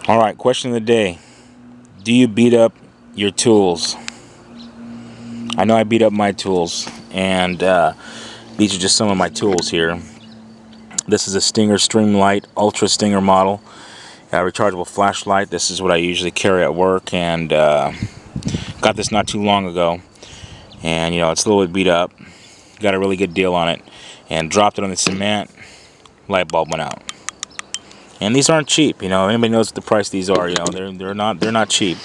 Alright, question of the day. Do you beat up your tools? I know I beat up my tools, and these are just some of my tools here. This is a Stinger Streamlight Ultra Stinger model. Rechargeable flashlight. This is what I usually carry at work, and got this not too long ago. And you know, it's a little bit beat up. Got a really good deal on it, and dropped it on the cement. Light bulb went out. And these aren't cheap, you know. Anybody knows what the price these are, you know. They're not cheap.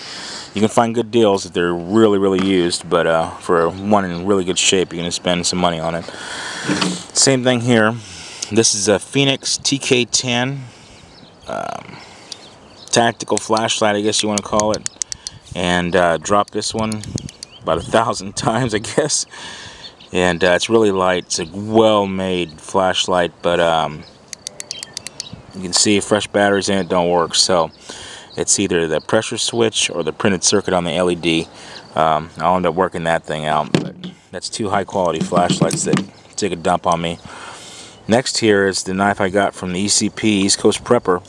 You can find good deals if they're really used, but for one in really good shape, you're gonna spend some money on it. Same thing here. This is a Phoenix TK10 tactical flashlight, I guess you want to call it. And dropped this one about 1,000 times, I guess. And it's really light. It's a well-made flashlight, but you can see fresh batteries in it don't work, so it's either the pressure switch or the printed circuit on the LED. I'll end up working that thing out, but that's two high quality flashlights that take a dump on me. Next here is the knife I got from the ECP, East Coast Prepper,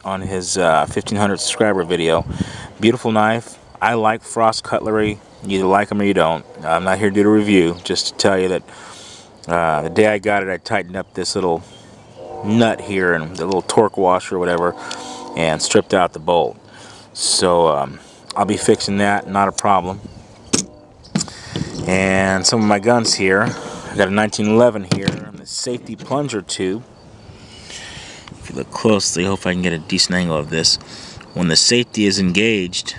on his 1500 subscriber video. Beautiful knife. I like Frost cutlery. You either like them or you don't. I'm not here to do a review, just to tell you that the day I got it, I tightened up this little nut here and the little torque washer or whatever, and stripped out the bolt. So I'll be fixing that, not a problem. And some of my guns here. I got a 1911 here, and the safety plunger tube. If you look closely, I hope I can get a decent angle of this. When the safety is engaged,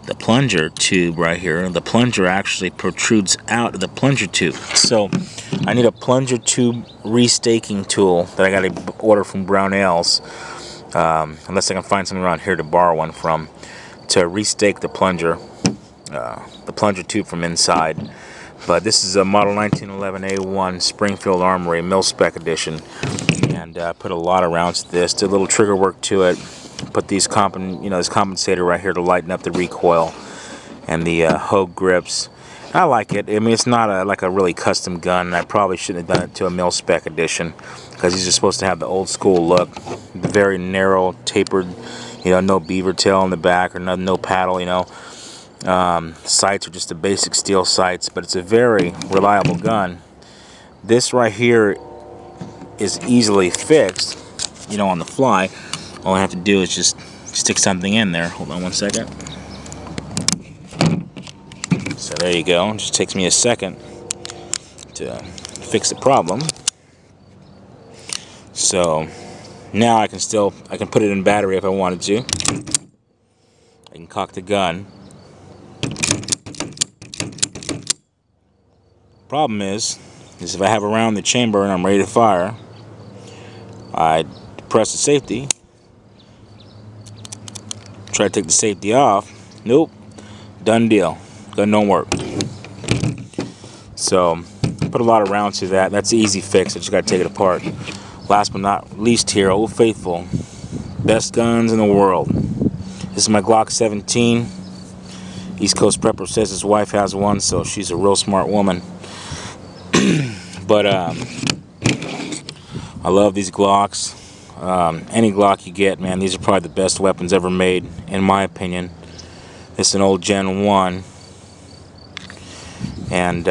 the plunger tube right here, the plunger actually protrudes out of the plunger tube. So I need a plunger tube restaking tool that I got to order from Brownells, unless I can find someone around here to borrow one from, to restake the plunger tube from inside. But this is a model 1911A1 Springfield Armory mil-spec edition, and put a lot of rounds to this. Did a little trigger work to it. Put these this compensator right here to lighten up the recoil, and the Hogue grips. I like it. I mean, it's not like a really custom gun. I probably shouldn't have done it to a mil-spec edition, because these are supposed to have the old school look, very narrow, tapered. You know, no beaver tail in the back, or no paddle. You know, sights are just the basic steel sights, but it's a very reliable gun. This right here is easily fixed, you know, on the fly. All I have to do is just stick something in there. Hold on one second. So there you go. It just takes me a second to fix the problem. So now I can put it in battery if I wanted to. I can cock the gun. Problem is if I have a round in the chamber and I'm ready to fire, I press the safety. Try to take the safety off. Nope. Done deal. Gun don't work. So put a lot of rounds through that. That's the easy fix. I just got to take it apart. Last but not least here, Old Faithful. Best guns in the world. This is my Glock 17. East Coast Prepper says his wife has one, so she's a real smart woman. But I love these Glocks. Any Glock you get, man, these are probably the best weapons ever made, in my opinion. This is an old Gen 1, and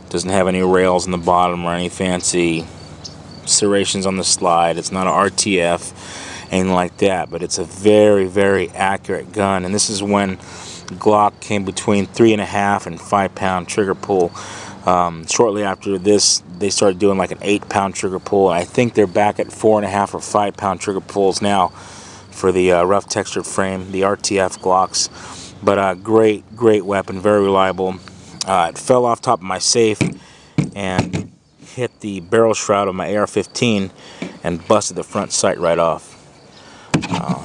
doesn't have any rails on the bottom or any fancy serrations on the slide. It's not an RTF, anything like that, but it's a very accurate gun. And this is when Glock came between 3.5 and 5 pound trigger pull. Shortly after this, they started doing like an 8 pound trigger pull. I think they're back at 4.5 or 5 pound trigger pulls now for the rough textured frame, the RTF Glocks. But great weapon, very reliable. It fell off top of my safe and hit the barrel shroud of my AR-15 and busted the front sight right off.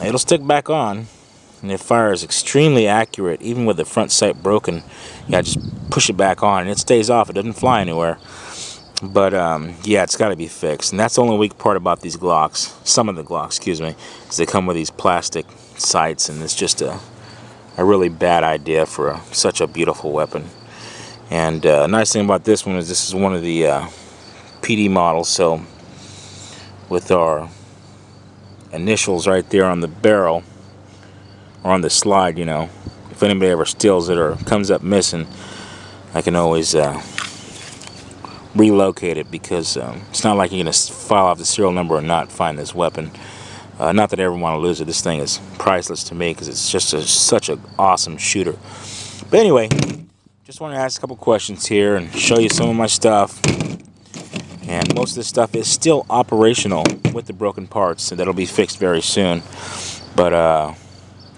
It'll stick back on, and it fires extremely accurate, even with the front sight broken. Yeah, just push it back on and it stays off. It doesn't fly anywhere. But yeah, it's got to be fixed, and that's the only weak part about these Glocks. Some of the Glocks, excuse me, is they come with these plastic sights, and it's just a really bad idea for such a beautiful weapon. And nice thing about this one is this is one of the PD models, so with our initials right there on the barrel or on the slide, you know. If anybody ever steals it or comes up missing, I can always relocate it, because it's not like you're going to file off the serial number and not find this weapon. Not that I ever want to lose it. This thing is priceless to me because it's just such an awesome shooter. But anyway, just want to ask a couple questions here and show you some of my stuff. And most of this stuff is still operational with the broken parts, so that'll be fixed very soon. But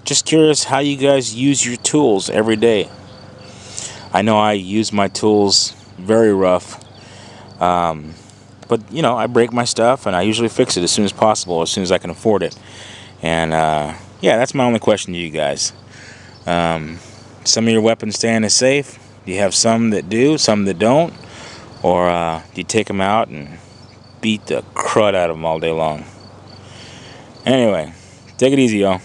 just curious how you guys use your tools every day. I know I use my tools very rough. But, you know, I break my stuff and I usually fix it as soon as possible, as soon as I can afford it. And, yeah, that's my only question to you guys. Some of your weapons staying is safe. Do you have some that do, some that don't? Or do you take them out and beat the crud out of them all day long? Anyway, take it easy, y'all.